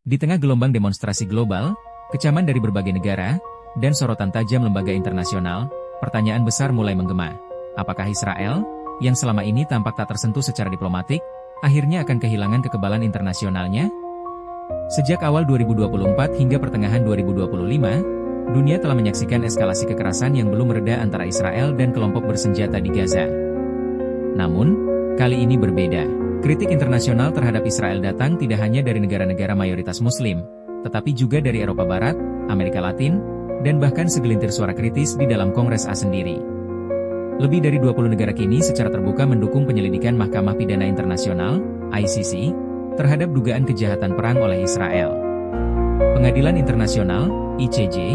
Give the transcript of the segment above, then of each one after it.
Di tengah gelombang demonstrasi global, kecaman dari berbagai negara, dan sorotan tajam lembaga internasional, pertanyaan besar mulai menggema. Apakah Israel, yang selama ini tampak tak tersentuh secara diplomatik, akhirnya akan kehilangan kekebalan internasionalnya? Sejak awal 2024 hingga pertengahan 2025, dunia telah menyaksikan eskalasi kekerasan yang belum mereda antara Israel dan kelompok bersenjata di Gaza. Namun, kali ini berbeda. Kritik internasional terhadap Israel datang tidak hanya dari negara-negara mayoritas Muslim, tetapi juga dari Eropa Barat, Amerika Latin, dan bahkan segelintir suara kritis di dalam Kongres A sendiri. Lebih dari 20 negara kini secara terbuka mendukung penyelidikan Mahkamah Pidana Internasional, ICC, terhadap dugaan kejahatan perang oleh Israel. Pengadilan Internasional, ICJ,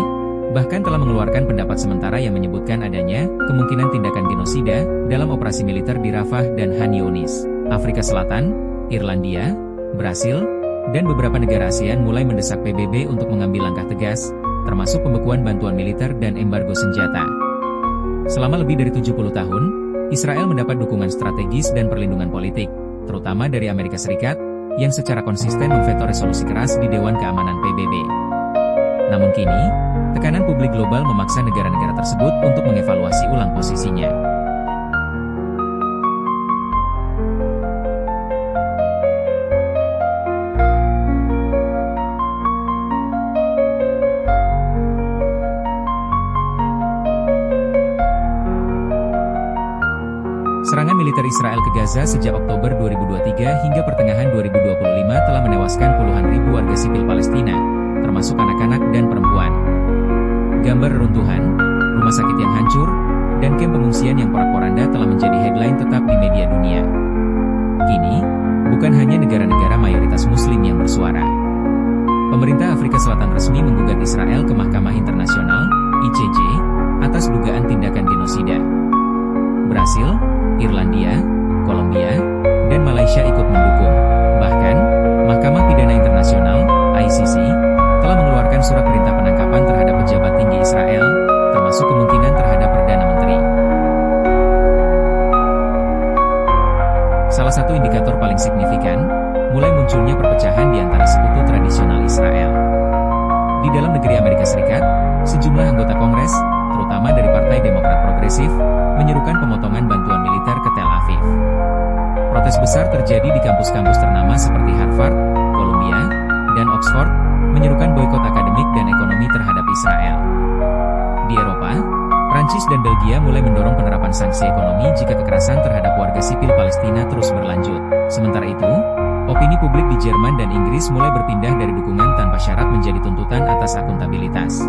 bahkan telah mengeluarkan pendapat sementara yang menyebutkan adanya kemungkinan tindakan genosida dalam operasi militer di Rafah dan Han Yunis. Afrika Selatan, Irlandia, Brasil, dan beberapa negara ASEAN mulai mendesak PBB untuk mengambil langkah tegas, termasuk pembekuan bantuan militer dan embargo senjata. Selama lebih dari 70 tahun, Israel mendapat dukungan strategis dan perlindungan politik, terutama dari Amerika Serikat, yang secara konsisten memveto resolusi keras di Dewan Keamanan PBB. Namun kini, tekanan publik global memaksa negara-negara tersebut untuk mengevaluasi ulang posisinya. Serangan militer Israel ke Gaza sejak Oktober 2023 hingga pertengahan 2025 telah menewaskan puluhan ribu warga sipil Palestina, termasuk anak-anak dan perempuan. Gambar reruntuhan, rumah sakit yang hancur, dan kamp pengungsian yang porak-poranda telah menjadi headline tetap di media dunia. Kini, bukan hanya negara-negara mayoritas Muslim yang bersuara. Pemerintah Afrika Selatan resmi menggugat Israel ke Mahkamah Internasional, ICJ, atas dugaan tindakan genosida. Brasil, Irlandia, Kolombia, dan Malaysia ikut mendukung. Bahkan, Mahkamah Pidana Internasional, ICC, telah mengeluarkan surat perintah penangkapan terhadap pejabat tinggi Israel, termasuk kemungkinan terhadap Perdana Menteri. Salah satu indikator paling signifikan, mulai munculnya perpecahan di antara sekutu tradisional Israel. Di dalam negeri Amerika Serikat, sejumlah anggota Kongres, terutama dari Partai Demokrat Progresif, menyerukan pemotongan bantuan militer ke Tel Aviv. Protes besar terjadi di kampus-kampus ternama seperti Harvard, Columbia, dan Oxford, menyerukan boikot akademik dan ekonomi terhadap Israel. Di Eropa, Prancis dan Belgia mulai mendorong penerapan sanksi ekonomi jika kekerasan terhadap warga sipil Palestina terus berlanjut. Sementara itu, opini publik di Jerman dan Inggris mulai berpindah dari dukungan tanpa syarat menjadi tuntutan atas akuntabilitas.